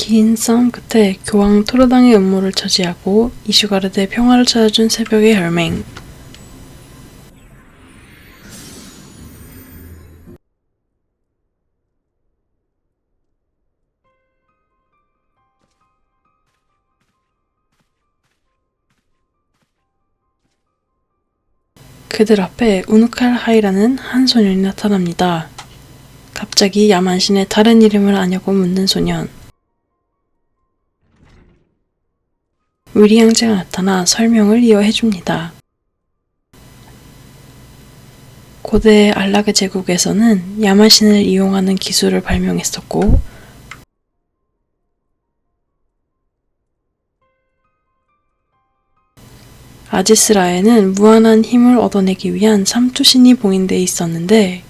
긴 싸움 끝에 교황 토르당의 음모를 저지하고 이슈가르드의 평화를 찾아준 새벽의 혈맹. 그들 앞에 우누칼하이라는 한 소년이 나타납니다. 갑자기 야만신의 다른 이름을 아냐고 묻는 소년. 위리 양제가 나타나 설명을 이어해줍니다. 고대 알라그 제국에서는 야만신을 이용하는 기술을 발명했었고 아지스라에는 무한한 힘을 얻어내기 위한 삼투신이 봉인되어 있었는데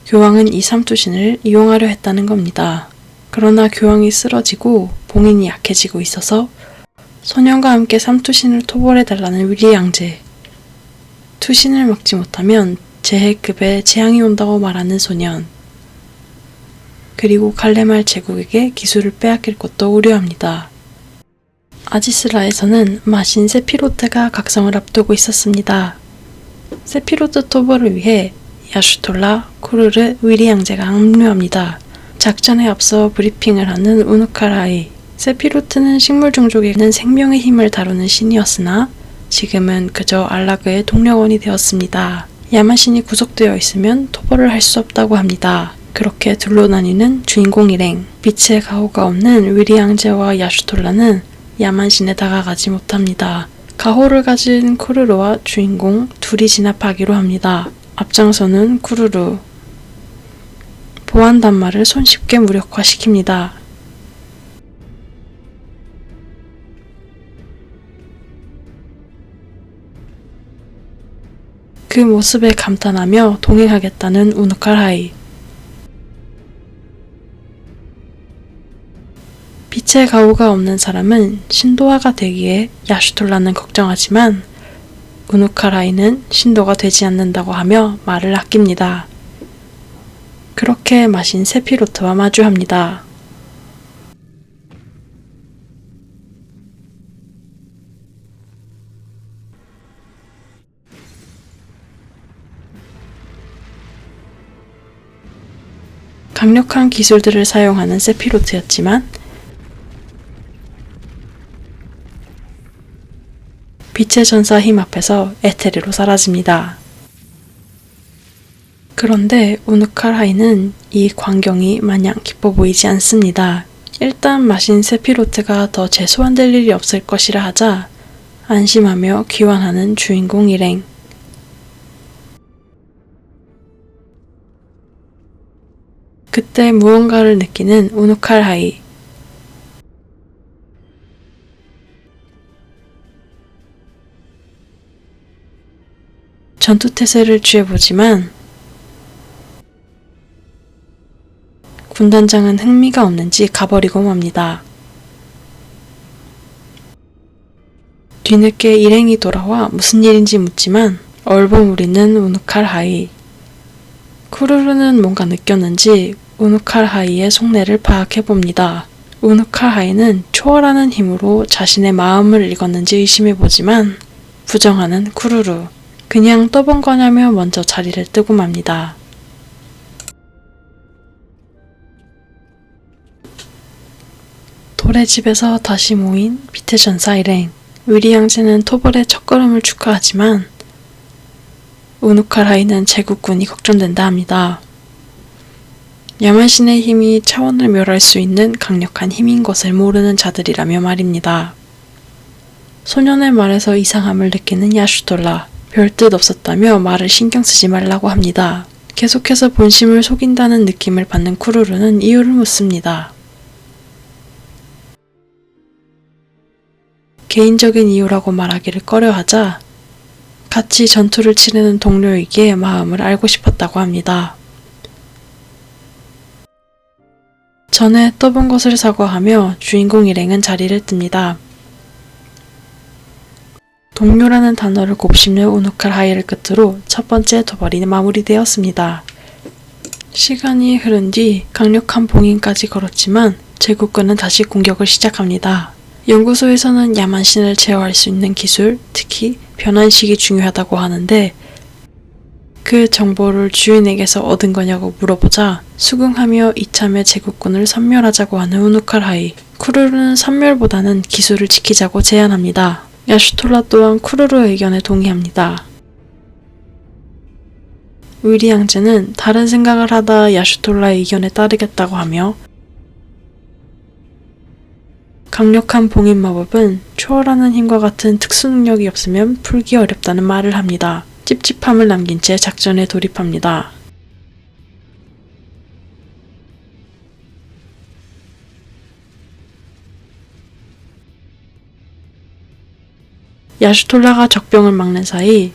교황은 이 삼투신을 이용하려 했다는 겁니다. 그러나 교황이 쓰러지고 봉인이 약해지고 있어서 소년과 함께 삼투신을 토벌해달라는 위리 양제. 투신을 막지 못하면 재해급의 재앙이 온다고 말하는 소년. 그리고 칼레말 제국에게 기술을 빼앗길 것도 우려합니다. 아지스라에서는 마신 세피로트가 각성을 앞두고 있었습니다. 세피로트 토벌을 위해 야슈톨라, 쿠르르, 위리 양제가 합류합니다. 작전에 앞서 브리핑을 하는 우누칼하이. 세피로트는 식물 종족에 있는 생명의 힘을 다루는 신이었으나 지금은 그저 알라그의 동력원이 되었습니다. 야만신이 구속되어 있으면 토벌을 할 수 없다고 합니다. 그렇게 둘로 나뉘는 주인공 일행. 빛의 가호가 없는 위리 양제와 야슈톨라는 야만신에 다가가지 못합니다. 가호를 가진 쿠르르와 주인공 둘이 진압하기로 합니다. 앞장서는 쿠르르. 보안 단말을 손쉽게 무력화시킵니다. 그 모습에 감탄하며 동행하겠다는 우누칼하이. 빛의 가호가 없는 사람은 신도화가 되기에 야슈톨라는 걱정하지만 우누칼하이는 신도가 되지 않는다고 하며 말을 아낍니다. 그렇게 마신 세피로트와 마주합니다. 강력한 기술들을 사용하는 세피로트였지만 빛의 전사 힘 앞에서 에테르로 사라집니다. 그런데 우누칼하이는 이 광경이 마냥 기뻐 보이지 않습니다. 일단 마신 세피로트가 더 재소환될 일이 없을 것이라 하자 안심하며 귀환하는 주인공 일행. 그때 무언가를 느끼는 우누칼하이. 전투태세를 취해보지만 군단장은 흥미가 없는지 가버리고 맙니다. 뒤늦게 일행이 돌아와 무슨 일인지 묻지만 얼버무리는 우누칼하이. 쿠르르는 뭔가 느꼈는지 우누칼하이의 속내를 파악해봅니다. 우누칼하이는 초월하는 힘으로 자신의 마음을 읽었는지 의심해보지만 부정하는 쿠르르. 그냥 떠본 거냐며 먼저 자리를 뜨고 맙니다. 돌의 집에서 다시 모인 빛의 전사 일행. 위리 양제는 토벌의 첫걸음을 축하하지만 우누칼하이는 제국군이 걱정된다 합니다. 야만신의 힘이 차원을 멸할 수 있는 강력한 힘인 것을 모르는 자들이라며 말입니다. 소년의 말에서 이상함을 느끼는 야슈톨라. 별뜻 없었다며 말을 신경 쓰지 말라고 합니다. 계속해서 본심을 속인다는 느낌을 받는 쿠르르는 이유를 묻습니다. 개인적인 이유라고 말하기를 꺼려하자 같이 전투를 치르는 동료에게 마음을 알고 싶었다고 합니다. 전에 떠본 것을 사과하며 주인공 일행은 자리를 뜹니다. 동료라는 단어를 곱씹는 우누칼하이를 끝으로 첫 번째 토벌이 마무리되었습니다. 시간이 흐른 뒤 강력한 봉인까지 걸었지만 제국군은 다시 공격을 시작합니다. 연구소에서는 야만신을 제어할 수 있는 기술, 특히 변환식이 중요하다고 하는데 그 정보를 주인에게서 얻은 거냐고 물어보자 수긍하며 이참에 제국군을 섬멸하자고 하는 우누칼하이. 쿠루루는 섬멸보다는 기술을 지키자고 제안합니다. 야슈톨라 또한 쿠루루의 의견에 동의합니다. 위리 양제는 다른 생각을 하다 야슈톨라의 의견에 따르겠다고 하며 강력한 봉인 마법은 초월하는 힘과 같은 특수 능력이 없으면 풀기 어렵다는 말을 합니다. 찝찝함을 남긴 채 작전에 돌입합니다. 야슈톨라가 적병을 막는 사이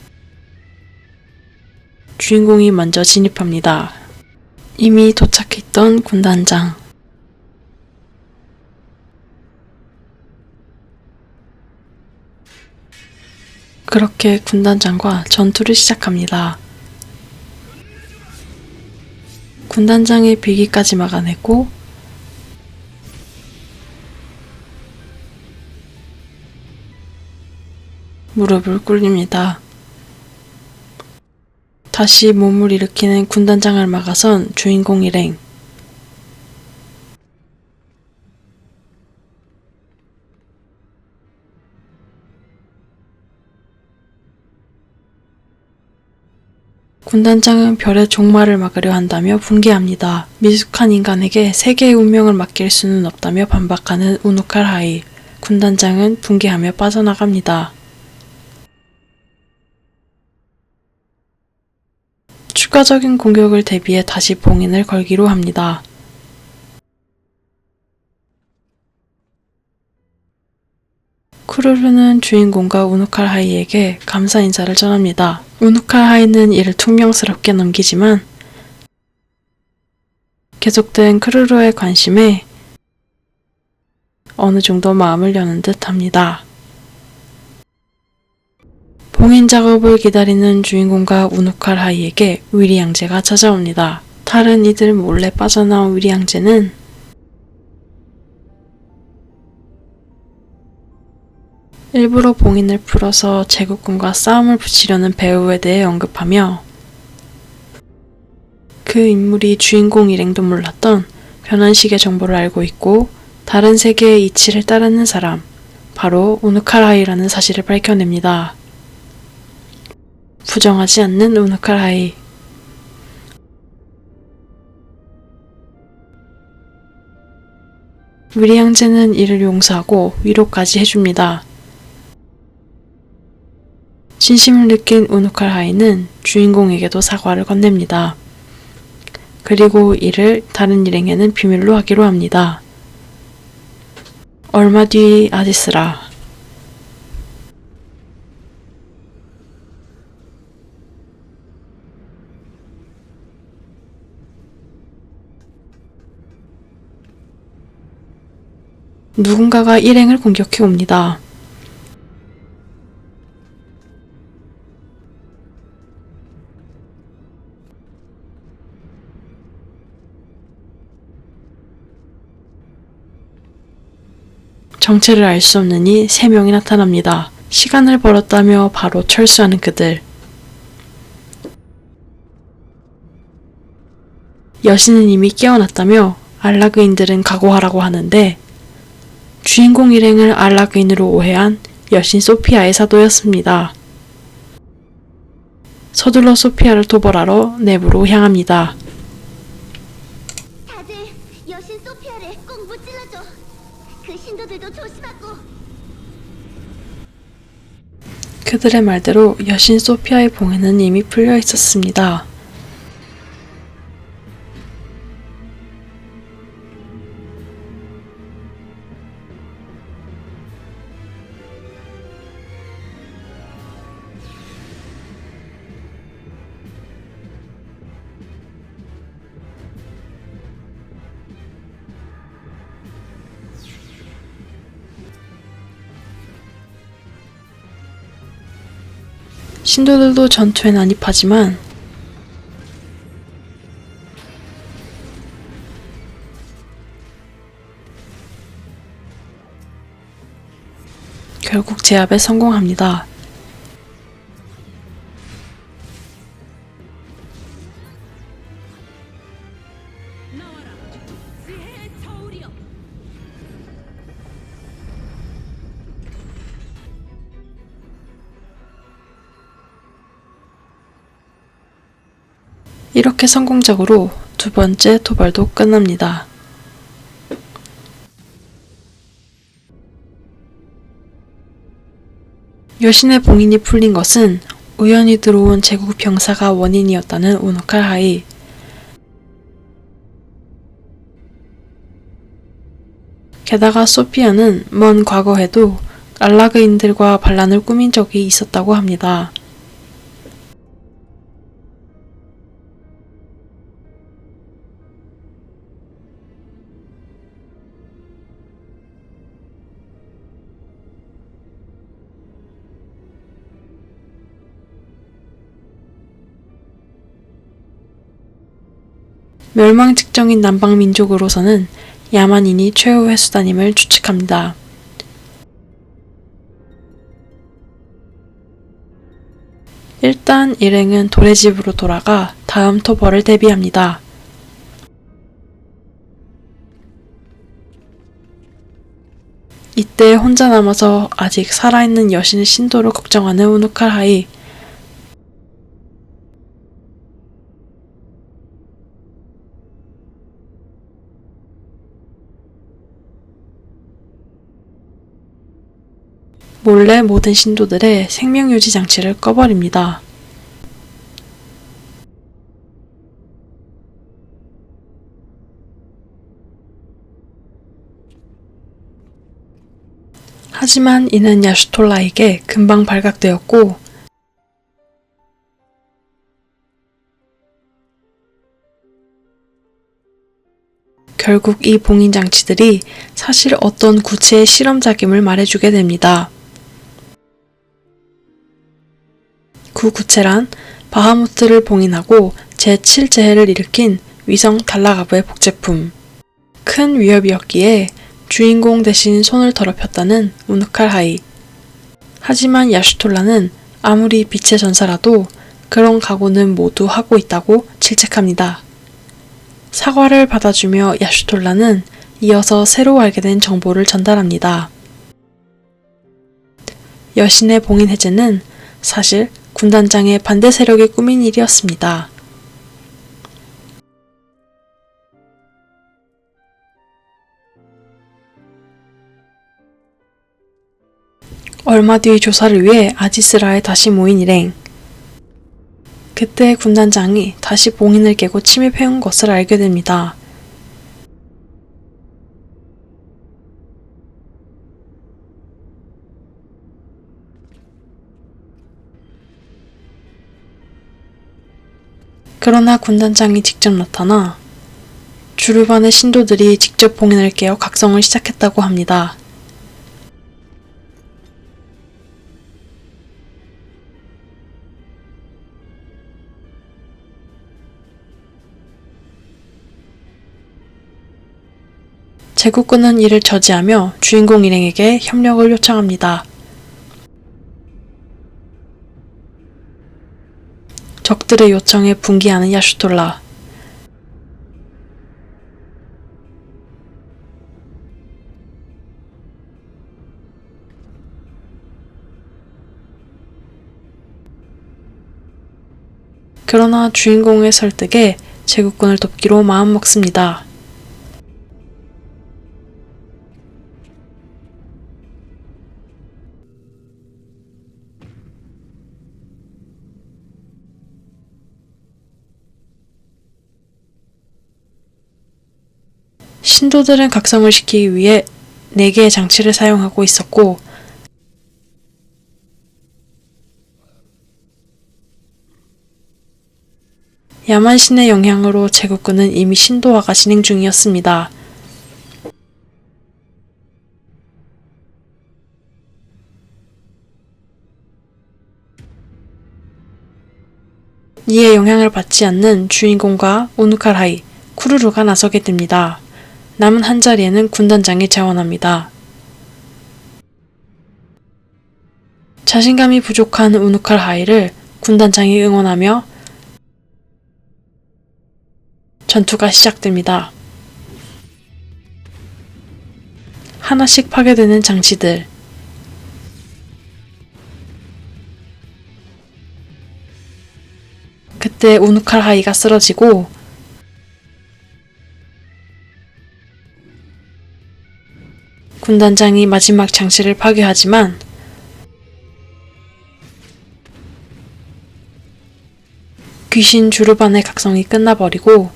주인공이 먼저 진입합니다. 이미 도착했던 군단장. 그렇게 군단장과 전투를 시작합니다. 군단장의 비기까지 막아내고 무릎을 꿇립니다. 다시 몸을 일으키는 군단장을 막아선 주인공 일행. 군단장은 별의 종말을 막으려 한다며 붕괴합니다. 미숙한 인간에게 세계의 운명을 맡길 수는 없다며 반박하는 우누칼하이. 군단장은 붕괴하며 빠져나갑니다. 추가적인 공격을 대비해 다시 봉인을 걸기로 합니다. 쿠루루는 주인공과 우누칼하이에게 감사 인사를 전합니다. 우누칼하이는 이를 퉁명스럽게 넘기지만 계속된 쿠루루의 관심에 어느 정도 마음을 여는 듯 합니다. 봉인 작업을 기다리는 주인공과 우누칼하이에게 위리 양제가 찾아옵니다. 다른 이들 몰래 빠져나온 위리 양제는 일부러 봉인을 풀어서 제국군과 싸움을 붙이려는 배우에 대해 언급하며 그 인물이 주인공 일행도 몰랐던 변환식의 정보를 알고 있고 다른 세계의 이치를 따르는 사람, 바로 우누칼하이라는 사실을 밝혀냅니다. 부정하지 않는 우누칼하이. 위리 양제는 이를 용서하고 위로까지 해줍니다. 진심을 느낀 우누칼하이는 주인공에게도 사과를 건넵니다. 그리고 이를 다른 일행에는 비밀로 하기로 합니다. 얼마 뒤 아디스라. 누군가가 일행을 공격해 옵니다. 정체를 알 수 없느니 3명이 나타납니다. 시간을 벌었다며 바로 철수하는 그들. 여신은 이미 깨어났다며 알라그인들은 각오하라고 하는데 주인공 일행을 알라그인으로 오해한 여신 소피아의 사도였습니다. 서둘러 소피아를 토벌하러 내부로 향합니다. 다들 여신 소피아를 꼭 무찔러줘. 그 신도들도 조심하고. 그들의 말대로 여신 소피아의 봉에는 이미 풀려 있었습니다. 신도들도 전투에 난입하지만 결국 제압에 성공합니다. 이렇게 성공적으로 두 번째 도발도 끝납니다. 여신의 봉인이 풀린 것은 우연히 들어온 제국 병사가 원인이었다는 우누칼 하이. 게다가 소피아는 먼 과거에도 알라그인들과 반란을 꾸민 적이 있었다고 합니다. 멸망 직전인 남방 민족으로서는 야만인이 최후의 수단임을 추측합니다. 일단 일행은 도래집으로 돌아가 다음 토벌을 대비합니다. 이때 혼자 남아서 아직 살아있는 여신 신도를 걱정하는 우누칼 하이. 몰래 모든 신도들의 생명유지 장치를 꺼버립니다. 하지만 이는 야슈톨라에게 금방 발각되었고 결국 이 봉인 장치들이 사실 어떤 구체의 실험작임을 말해주게 됩니다. 그 구체란 바하무트를 봉인하고 제7재해를 일으킨 위성 달라가브의 복제품. 큰 위협이었기에 주인공 대신 손을 더럽혔다는 우누칼 하이. 하지만 야슈톨라는 아무리 빛의 전사라도 그런 각오는 모두 하고 있다고 질책합니다. 사과를 받아주며 야슈톨라는 이어서 새로 알게 된 정보를 전달합니다. 여신의 봉인 해제는 사실 군단장의 반대 세력이 꾸민 일이었습니다. 얼마 뒤 조사를 위해 아지스라에 다시 모인 일행. 그때 군단장이 다시 봉인을 깨고 침입해온 것을 알게 됩니다. 그러나 군단장이 직접 나타나 주르반의 신도들이 직접 봉인을 깨어 각성을 시작했다고 합니다. 제국군은 이를 저지하며 주인공 일행에게 협력을 요청합니다. 적들의 요청에 분개하는 야슈톨라. 그러나 주인공의 설득에 제국군을 돕기로 마음먹습니다. 신도들은 각성을 시키기 위해 4개의 장치를 사용하고 있었고 야만신의 영향으로 제국군은 이미 신도화가 진행 중이었습니다. 이에 영향을 받지 않는 주인공과 우누칼 하이, 쿠루루가 나서게 됩니다. 남은 한 자리에는 군단장이 자원합니다. 자신감이 부족한 우누칼 하이를 군단장이 응원하며 전투가 시작됩니다. 하나씩 파괴되는 장치들. 그때 우누칼 하이가 쓰러지고 군단장이 마지막 장치를 파괴하지만 귀신 주르반의 각성이 끝나버리고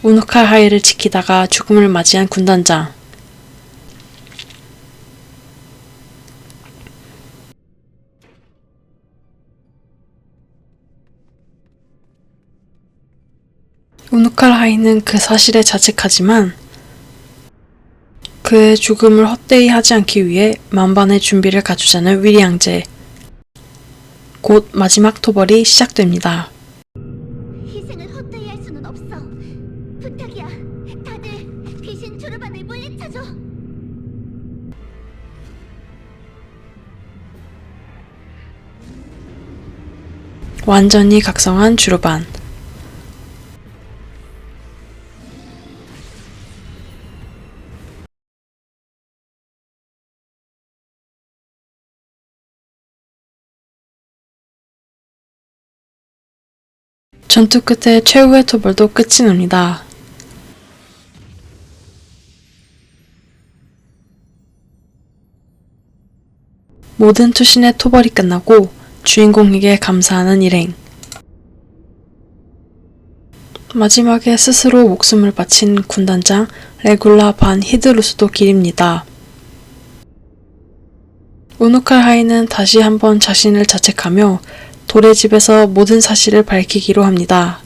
우누칼 하이를 지키다가 죽음을 맞이한 군단장. 우누칼 하이는 그 사실에 자책하지만 그의 죽음을 헛되이 하지 않기 위해 만반의 준비를 갖추자는 위리 양제. 곧 마지막 토벌이 시작됩니다. 희생을 헛되이 할 수는 없어. 부탁이야. 다들 귀신 주르반을 물리쳐줘. 완전히 각성한 주르반. 전투 끝에 최후의 토벌도 끝이 납니다. 모든 투신의 토벌이 끝나고 주인공에게 감사하는 일행. 마지막에 스스로 목숨을 바친 군단장 레굴라 반 히드루스도 길입니다. 우누칼 하이는 다시 한번 자신을 자책하며 돌의 집에서 모든 사실을 밝히기로 합니다.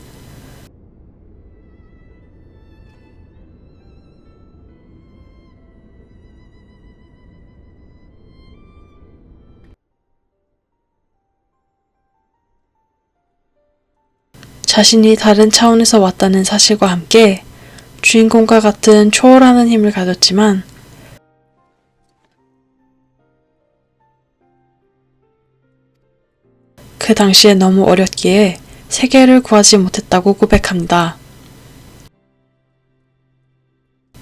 자신이 다른 차원에서 왔다는 사실과 함께 주인공과 같은 초월하는 힘을 가졌지만 그 당시에 너무 어렸기에 세계를 구하지 못했다고 고백합니다.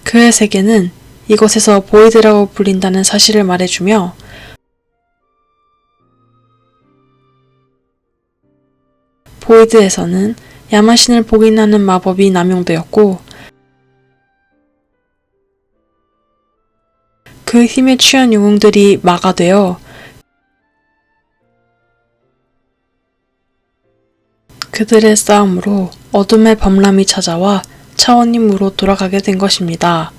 그의 세계는 이곳에서 보이드라고 불린다는 사실을 말해주며 보이드에서는 야마신을 복인하는 마법이 남용되었고 그 힘에 취한 영웅들이 마가 되어 그들의 싸움으로 어둠의 범람이 찾아와 차원임으로 돌아가게 된 것입니다.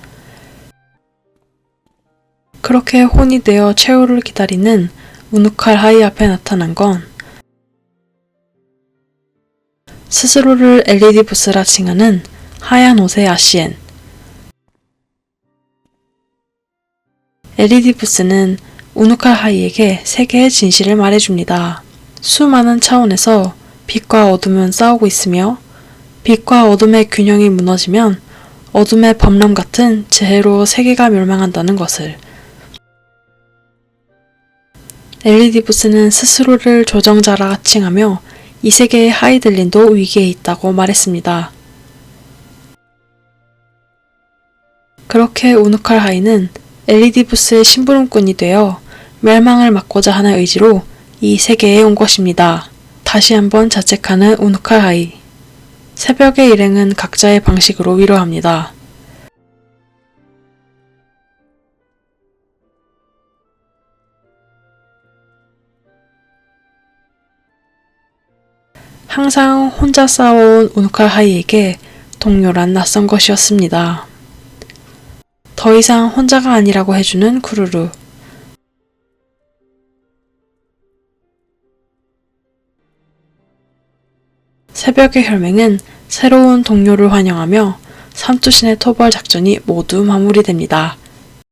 그렇게 혼이 되어 최후를 기다리는 우누칼 하이 앞에 나타난 건 스스로를 LED 부스라 칭하는 하얀 옷의 아시엔. LED 부스는 우누칼 하이에게 세계의 진실을 말해줍니다. 수많은 차원에서 빛과 어둠은 싸우고 있으며 빛과 어둠의 균형이 무너지면 어둠의 범람 같은 재해로 세계가 멸망한다는 것을. LED 부스는 스스로를 조정자라 칭하며 이 세계의 하이들린도 위기에 있다고 말했습니다. 그렇게 우누칼 하이는 LED 부스의 심부름꾼이 되어 멸망을 막고자 하는 의지로 이 세계에 온 것입니다. 다시 한번 자책하는 우누칼 하이. 새벽의 일행은 각자의 방식으로 위로합니다. 항상 혼자 싸워온 우누칼 하이에게 동료란 낯선 것이었습니다. 더 이상 혼자가 아니라고 해주는 쿠루루. 새벽의 혈맹은 새로운 동료를 환영하며 삼투신의 토벌 작전이 모두 마무리됩니다.